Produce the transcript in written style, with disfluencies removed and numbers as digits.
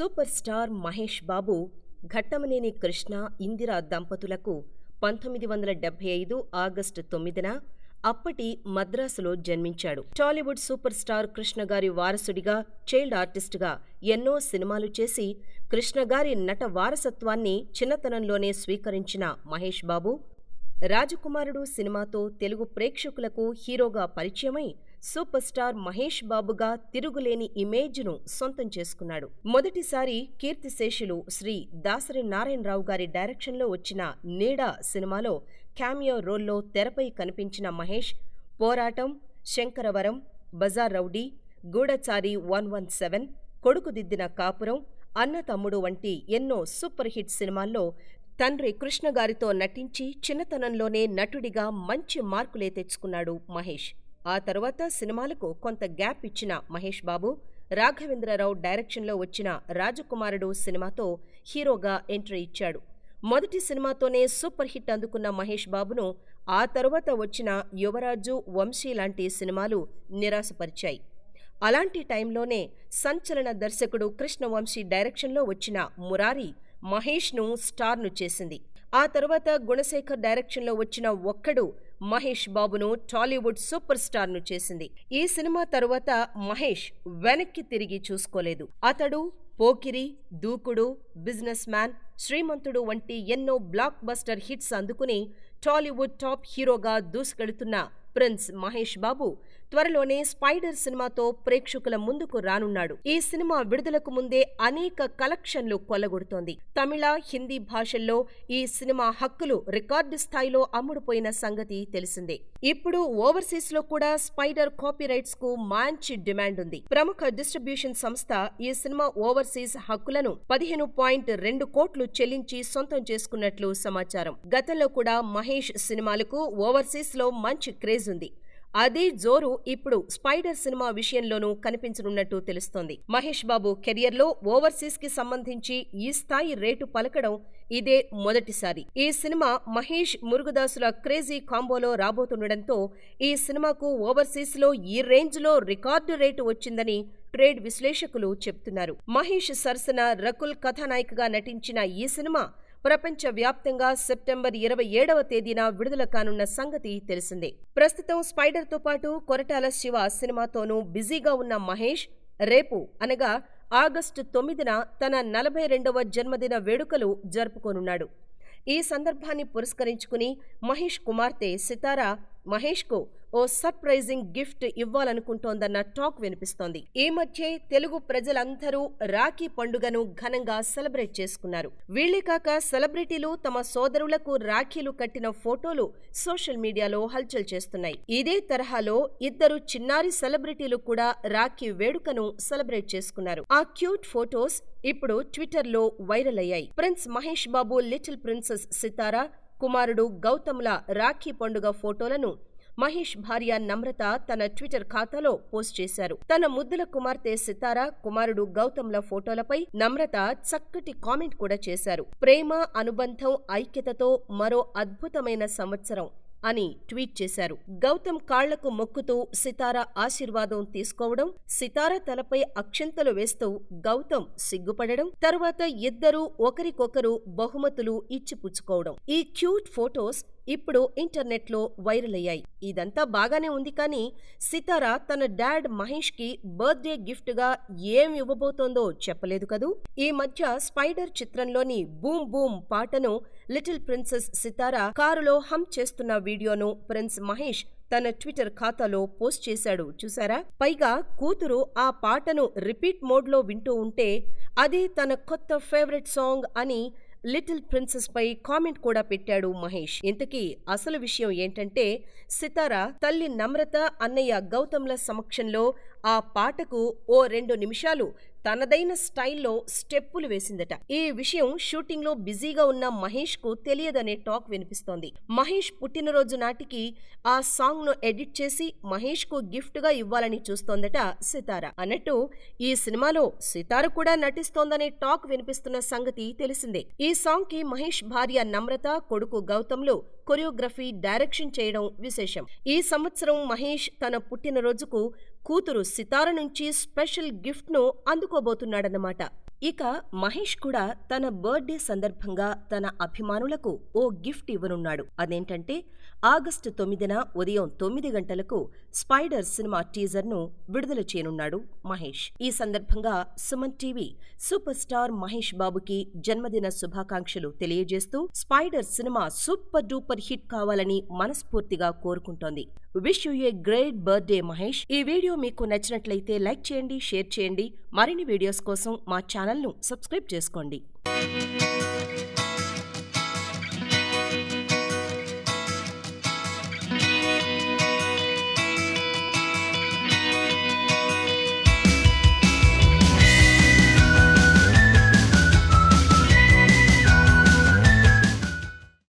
Super star Mahesh Babu Ghattamaneni Krishna, Indira దంపతులకు 1975 August 9న అప్పటి మద్రాసులో జన్మించాడు. టాలీవుడ్ సూపర్ స్టార్ కృష్ణగారి వారసుడిగా, చైల్డ్ ఆర్టిస్టుగా ఎన్నో సినిమాలు చేసి కృష్ణగారి నట వారసత్వాన్ని చిన్నతనంలోనే స్వీకరించిన మహేష్ బాబు, రాజకుమారుడు సినిమాతో తెలుగు ప్రేక్షకులకు హీరోగా పరిచయమై సూపర్ స్టార్ మహేష్ బాబుగా తిరుగులేని ఇమేజ్ను సొంతం చేసుకున్నాడు. మొదటిసారి కీర్తిశేషులు శ్రీ దాసరి నారాయణరావు గారి డైరెక్షన్లో వచ్చిన నీడ సినిమాలో క్యామియో రోల్లో తెరపై కనిపించిన మహేష్, పోరాటం, శంకరవరం, బజార్ రౌడీ, గూఢచారి 117, కొడుకుదిద్దిన కాపురం, అన్న తమ్ముడు వంటి ఎన్నో సూపర్ హిట్ సినిమాల్లో తండ్రి కృష్ణగారితో నటించి చిన్నతనంలోనే నటుడిగా మంచి మార్కులే తెచ్చుకున్నాడు మహేష్. ఆ తరువాత సినిమాలకు కొంత గ్యాప్ ఇచ్చిన మహేష్ బాబు, రాఘవేంద్రరావు డైరెక్షన్లో వచ్చిన రాజకుమారుడు సినిమాతో హీరోగా ఎంట్రీ ఇచ్చాడు. మొదటి సినిమాతోనే సూపర్ హిట్ అందుకున్న మహేష్ బాబును ఆ తరువాత వచ్చిన యువరాజు, వంశీ లాంటి సినిమాలు నిరాశపరిచాయి. అలాంటి టైంలోనే సంచలన దర్శకుడు కృష్ణవంశీ డైరెక్షన్లో వచ్చిన మురారి మహేష్ను స్టార్ను చేసింది. ఆ తరువాత గుణశేఖర్ డైరెక్షన్లో వచ్చిన ఒక్కడు మహేష్ బాబును టాలీవుడ్ సూపర్ స్టార్ను చేసింది. ఈ సినిమా తరువాత మహేష్ వెనక్కి తిరిగి చూసుకోలేదు. అతడు పోకిరి, దూకుడు, బిజినెస్ మ్యాన్, శ్రీమంతుడు వంటి ఎన్నో బ్లాక్ బస్టర్ హిట్స్ అందుకుని టాలీవుడ్ టాప్ హీరోగా దూసుకెడుతున్న ప్రిన్స్ మహేష్ బాబు త్వరలోనే స్పైడర్ సినిమాతో ప్రేక్షకుల ముందుకు రానున్నాడు. ఈ సినిమా విడుదలకు ముందే అనేక కలెక్షన్లు కొల్లగొడుతోంది. తమిళ, హిందీ భాషల్లో ఈ సినిమా హక్కులు రికార్డు స్థాయిలో అమ్ముడుపోయిన సంగతి తెలిసిందే. ఇప్పుడు ఓవర్సీస్ లో కూడా స్పైడర్ కాపీరైట్స్ కు మంచి డిమాండ్ ఉంది. ప్రముఖ డిస్ట్రిబ్యూషన్ సంస్థ ఈ సినిమా ఓవర్సీస్ హక్కులను 15.2 కోట్లు చెల్లించి సొంతం చేసుకున్నట్లు సమాచారం. గతంలో కూడా మహేష్ సినిమాలకు ఓవర్సీస్ లో మంచి క్రేజ్ ఉంది. అదే జోరు ఇప్పుడు స్పైడర్ సినిమా విషయంలోనూ కనిపించనున్నట్టు తెలుస్తోంది. మహేష్ బాబు కెరియర్లో ఓవర్సీస్ కి సంబంధించి ఈ స్థాయి రేటు పలకడం ఇదే మొదటిసారి. ఈ సినిమా మహేష్, మురుగదాసుల క్రేజీ కాంబోలో రాబోతుండటంతో ఈ సినిమాకు ఓవర్సీస్ లో ఈ రేంజ్ లో రికార్డు రేటు వచ్చిందని ట్రేడ్ విశ్లేషకులు చెప్తున్నారు. మహేష్ సరసన రకుల్ కథానాయికగా నటించిన ఈ సినిమా ప్రపంచవ్యాప్తంగా సెప్టెంబర్ 27వ తేదీన విడుదల కానున్న సంగతి తెలిసిందే. ప్రస్తుతం స్పైడర్తో పాటు కొరటాల శివ సినిమాతోనూ బిజీగా ఉన్న మహేష్ రేపు అనగా ఆగస్టు 9న తన 42వ జన్మదిన వేడుకలు జరుపుకోనున్నాడు. ఈ సందర్భాన్ని పురస్కరించుకుని మహేష్ కుమార్తె సితారా మహేష్కు ఓ సర్ప్రైజింగ్ గిఫ్ట్ ఇవ్వాలనుకుంటోందన్న టాక్ వినిపిస్తోంది. ఈ మధ్యే తెలుగు ప్రజలందరూ రాఖీ పండుగను ఘనంగా సెలబ్రేట్ చేసుకున్నారు. వీళ్లే కాక సెలబ్రిటీలు తమ సోదరులకు రాఖీలు కట్టిన ఫోటోలు సోషల్ మీడియాలో హల్చల్ చేస్తున్నాయి. ఇదే తరహాలో ఇద్దరు చిన్నారి సెలబ్రిటీలు కూడా రాఖీ వేడుకను సెలబ్రేట్ చేసుకున్నారు. ఆ క్యూట్ ఫోటోస్ ఇప్పుడు ట్విట్టర్లో వైరల్ అయ్యాయి. Prince Mahesh Babu, little princess సితారా, కుమారుడు గౌతమ్ల రాఖీ పండుగ ఫోటోలను మహేష్ భార్య నమ్రత తన ట్విట్టర్ ఖాతాలో పోస్ట్ చేశారు. తన ముద్దుల కుమార్తె సితారా, కుమారుడు గౌతమ్ల ఫోటోలపై నమ్రత చక్కటి కామెంట్ కూడా చేశారు. ప్రేమ, అనుబంధం, ఐక్యతతో మరో అద్భుతమైన సంవత్సరం అని ట్వీట్ చేశారు. గౌతమ్ కాళ్లకు మొక్కుతూ సితారా ఆశీర్వాదం తీసుకోవడం, సితారా తలపై అక్షంతలు వేస్తూ గౌతమ్ సిగ్గుపడడం, తరువాత ఇద్దరూ ఒకరికొకరు బహుమతులు ఇచ్చిపుచ్చుకోవడం. ఈ క్యూట్ ఫోటోస్ ఇప్పుడు ఇంటర్నెట్లో వైరల్ అయ్యాయి. ఇదంతా బాగానే ఉంది కానీ సితారా తన డాడ్ మహేష్ కి బర్త్డే గిఫ్ట్ గా ఏం ఇవ్వబోతోందో చెప్పలేదు కదూ. ఈ మధ్య స్పైడర్ చిత్రంలోని బూమ్ బూమ్ పాటను లిటిల్ ప్రిన్సెస్ సితారా కారులో హమ్ చేస్తున్న వీడియోను ప్రిన్స్ మహేష్ తన ట్విట్టర్ ఖాతాలో పోస్ట్ చేశాడు చూసారా. పైగా కూతురు ఆ పాటను రిపీట్ మోడ్లో వింటూ ఉంటే అదే తన కొత్త ఫేవరెట్ సాంగ్ అని లిటిల్ ప్రిన్సెస్ పై కామెంట్ కూడా పెట్టాడు మహేష్. ఇంతకీ అసలు విషయం ఏంటంటే సితారా తల్లి నమ్రత, అన్నయ్య గౌతమ్ల సమక్షంలో ఆ పాటకు ఓ 2 నిమిషాలు తనదైన స్టైల్లో స్టెప్పులు వేసిందట. ఈ విషయం షూటింగ్లో బిజీగా ఉన్న మహేష్ కు తెలియదనే టాక్ వినిపిస్తోంది. మహేష్ పుట్టినరోజు నాటికి ఆ సాంగ్ ను ఎడిట్ చేసి మహేష్ కు గిఫ్ట్ గా ఇవ్వాలని చూస్తోందట సితారా. అన్నట్టు ఈ సినిమాలో సితార కూడా నటిస్తోందనే టాక్ వినిపిస్తున్న సంగతి తెలిసిందే. ఈ సాంగ్ కి మహేష్ భార్య నమ్రత, కొడుకు గౌతమ్లు కొరియోగ్రఫీ, డైరెక్షన్ చేయడం విశేషం. ఈ సంవత్సరం మహేష్ తన పుట్టినరోజుకు కూతురు సితార నుంచి స్పెషల్ గిఫ్ట్ ను అందుకోబోతున్నాడన్నమాట. ఇక మహేష్ కూడా తన బర్త్డే సందర్భంగా తన అభిమానులకు ఓ గిఫ్ట్ ఇవ్వనున్నాడు. అదేంటంటే ఆగస్టు 9న ఉదయం 9 గంటలకు స్పైడర్ సినిమా టీజర్ను విడుదల చేయనున్నాడు మహేష్. ఈ సందర్భంగా Suman TV super star Mahesh బాబుకి జన్మదిన శుభాకాంక్షలు తెలియజేస్తూ Spyder cinema super duper hit కావాలని మనస్ఫూర్తిగా కోరుకుంటోంది. Wish you a great birthday Mahesh. ఈ వీడియో మీకు నచ్చినట్లయితే లైక్ చేయండి, షేర్ చేయండి. మరిన్ని వీడియోస్ కోసం మా ఛానల్ను సబ్స్క్రైబ్ చేసుకోండి.